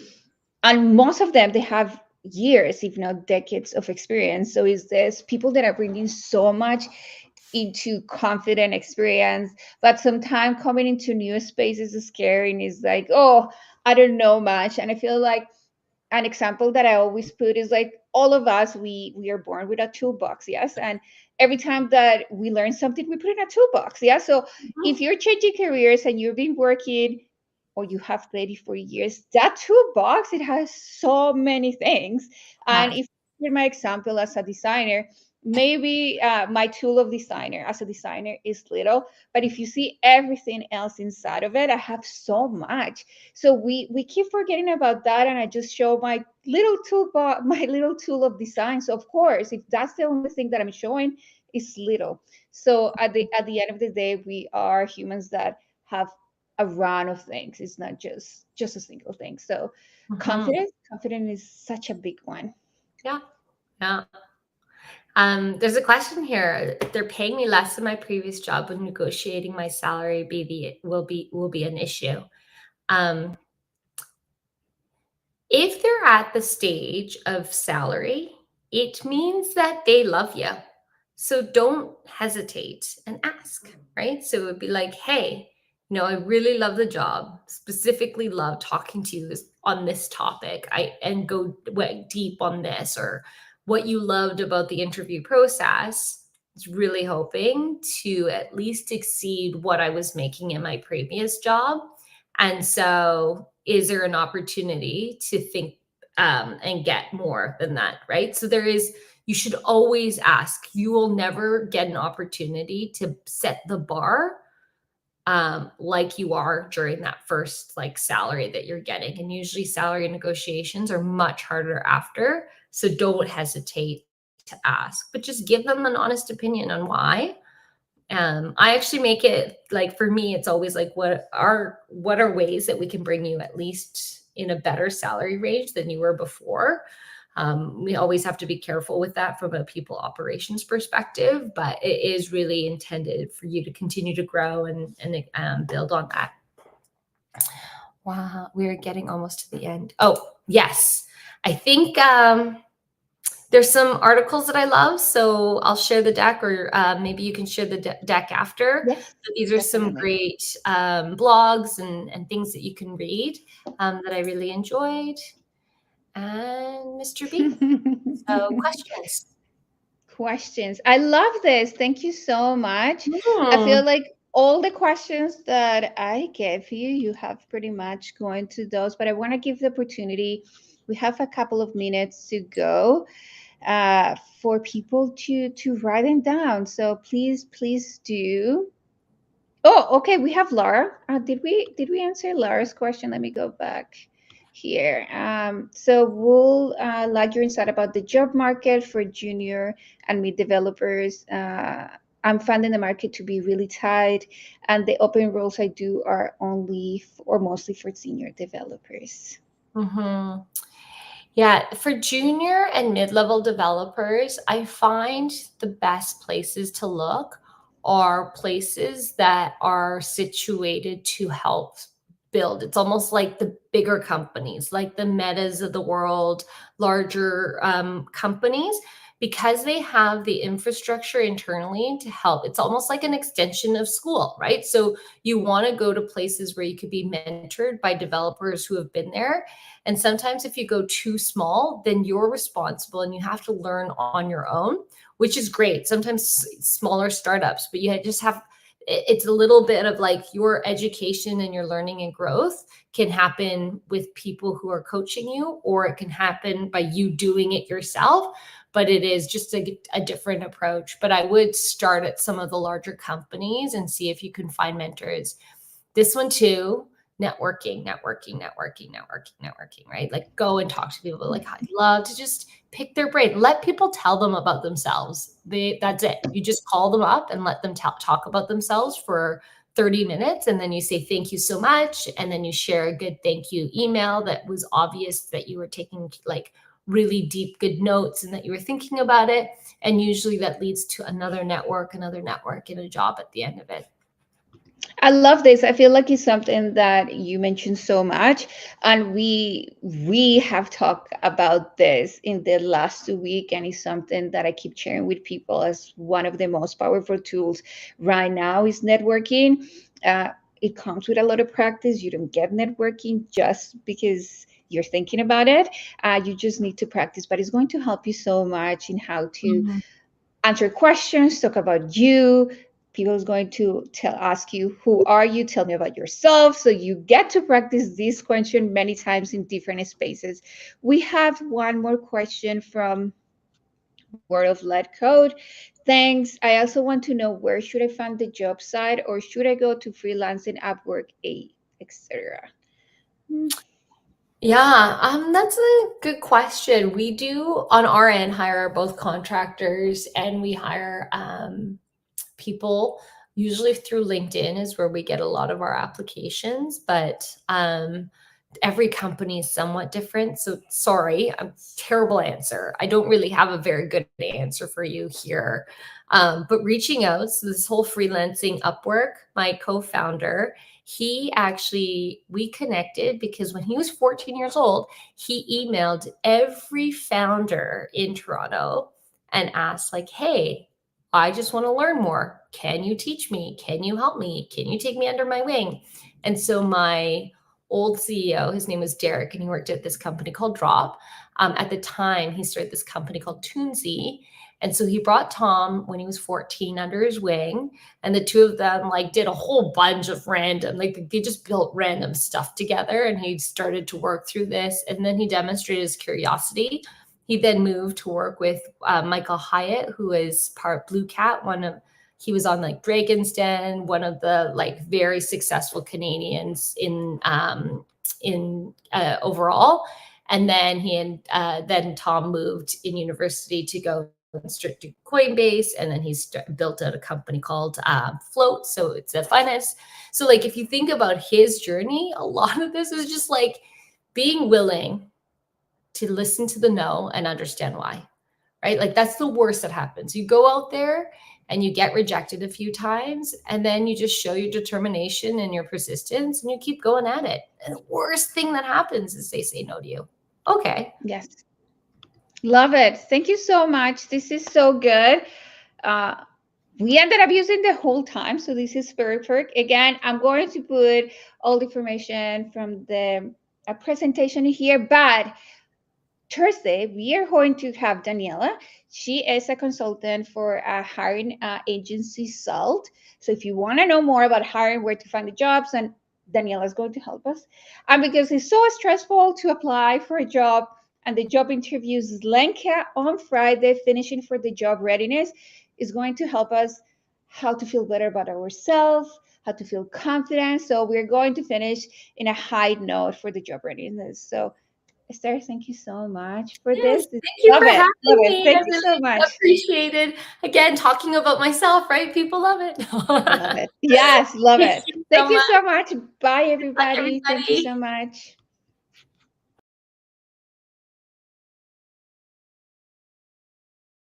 And most of them, they have years, if not decades, of experience. So is this people that are bringing so much into confident experience, but sometimes coming into new spaces is scary and is like, oh, I don't know much. And I feel like an example that I always put is like, all of us, we are born with a toolbox, yes, and every time that we learn something, we put in a toolbox, yeah. So if you're changing careers and you've been working or you have 34 years, that toolbox, it has so many things. And Yeah. if in my example as a designer, maybe my tool of designer as a designer is little, but if you see everything else inside of it, I have so much. So we keep forgetting about that, and I just show my little tool, my little tool of design. So of course, if that's the only thing that I'm showing, it's little. So at the end of the day, we are humans that have a run of things. It's not just a single thing. So Mhm. confidence is such a big one. Yeah. Yeah. There's a question here. They're paying me less than my previous job. Would negotiating my salary will be an issue? Um, If they're at the stage of salary, it means that they love you. So don't hesitate and ask, right? So it would be like, hey, I really love the job, specifically love talking to you on this topic. And go deep on this, or what you loved about the interview process. I was really hoping to at least exceed what I was making in my previous job. And so, is there an opportunity to think and get more than that, right? So, you should always ask. You will never get an opportunity to set the bar like you are during that first like salary that you're getting. And usually, salary negotiations are much harder after. So, don't hesitate to ask, but just give them an honest opinion on why. I actually make it like, for me, it's always like, what are ways that we can bring you at least in a better salary range than you were before. We always have to be careful with that from a people operations perspective, but it is really intended for you to continue to grow and build on that. Wow, we are getting almost to the end. Oh yes, I think there's some articles that I love, so I'll share the deck, or maybe you can share the deck after. Yes, But these are some definitely. great blogs and things that you can read that I really enjoyed. And Mr. B. So questions. Questions. I love this. Thank you so much. I feel Hmm. like all the questions that I gave you, you have pretty much gone to those, but I want to give the opportunity. We have a couple of minutes to go for people to write them down. So please do. Oh, okay. We have Laura. Did we answer Laura's question? Let me go back here. So we'll like your insight about the job market for junior and mid developers. I'm finding the market to be really tight, and the open roles I do are only or mostly for senior developers. Hmm. Yeah, for junior and mid-level developers, I find the best places to look are places that are situated to help build. It's almost like the bigger companies, like the Metas of the world, larger companies, because they have the infrastructure internally to help. It's almost like an extension of school, right? So you want to go to places where you could be mentored by developers who have been there. And sometimes if you go too small, then you're responsible and you have to learn on your own, which is great. Sometimes smaller startups, but you just have, it's a little bit of like your education and your learning and growth can happen with people who are coaching you, or it can happen by you doing it yourself. But it is just a different approach. But I would start at some of the larger companies and see if you can find mentors. This one too, networking, right? Like go and talk to people. Like I'd love to just pick their brain. Let people tell them about themselves. That's it. You just call them up and let them talk about themselves for 30 minutes. And then you say, thank you so much. And then you share a good thank you email that was obvious that you were taking like really deep, good notes and that you were thinking about it. And usually that leads to another network, and a job at the end of it. I love this. I feel like it's something that you mentioned so much, and we have talked about this in the last 2 week, and it's something that I keep sharing with people as one of the most powerful tools right now is networking. Uh, it comes with a lot of practice. You don't get networking just because you're thinking about it. You just need to practice, but it's going to help you so much in how to Mhm. answer questions, talk about you. People is going to ask you, who are you? Tell me about yourself. So you get to practice this question many times in different spaces. We have one more question World of Lead Code. Thanks. I also want to know, where should I find the job site, or should I go to freelancing, Upwork, etc.? Yeah, that's a good question. We do on our end hire both contractors and we hire people usually through LinkedIn is where we get a lot of our applications, but every company is somewhat different. So sorry, a terrible answer. I don't really have a very good answer for you here. But reaching out, so this whole freelancing Upwork, my co-founder, he actually, we connected because when he was 14 years old, he emailed every founder in Toronto and asked like, hey, I just want to learn more. Can you teach me? Can you help me? Can you take me under my wing? And so my old CEO, his name was Derek, and he worked at this company called Drop. At the time, he started this company called Toonsy. And so he brought Tom when he was 14 under his wing, and the two of them like did a whole bunch of random, like they just built random stuff together. And he started to work through this, and then he demonstrated his curiosity. He then moved to work with Michael Hyatt, who is part Blue Cat, one of he was on like Dragon's Den, one of the like very successful Canadians in overall. And then he and then Tom moved in university to go straight to Coinbase, and then he built out a company called Float. So it's a finance. So like if you think about his journey, a lot of this is just like being willing to listen to the no and understand why, right? Like that's the worst that happens. You go out there and you get rejected a few times, and then you just show your determination and your persistence and you keep going at it. And the worst thing that happens is they say no to you. Okay. Yes. Love it. Thank you so much. This is so good. Uh, we ended up using the whole time, so this is perfect. Again, I'm going to put all the information from the presentation here, but Thursday, we are going to have Daniela. She is a consultant for a hiring agency, SALT. So if you want to know more about hiring, where to find the jobs, and Daniela is going to help us. And because it's so stressful to apply for a job, and the job interviews is lengthy on Friday, finishing for the job readiness is going to help us how to feel better about ourselves, how to feel confident. So we're going to finish in a high note for the job readiness. So Esther, thank you so much for Yes, this. thank you Love for it. Love having it. me. I Thank you really so much. appreciated again talking about myself, right? People love it. Love it. Yes, love Thank it. you Thank so you much. so much. Bye, Bye, everybody. Thank you so everybody. much.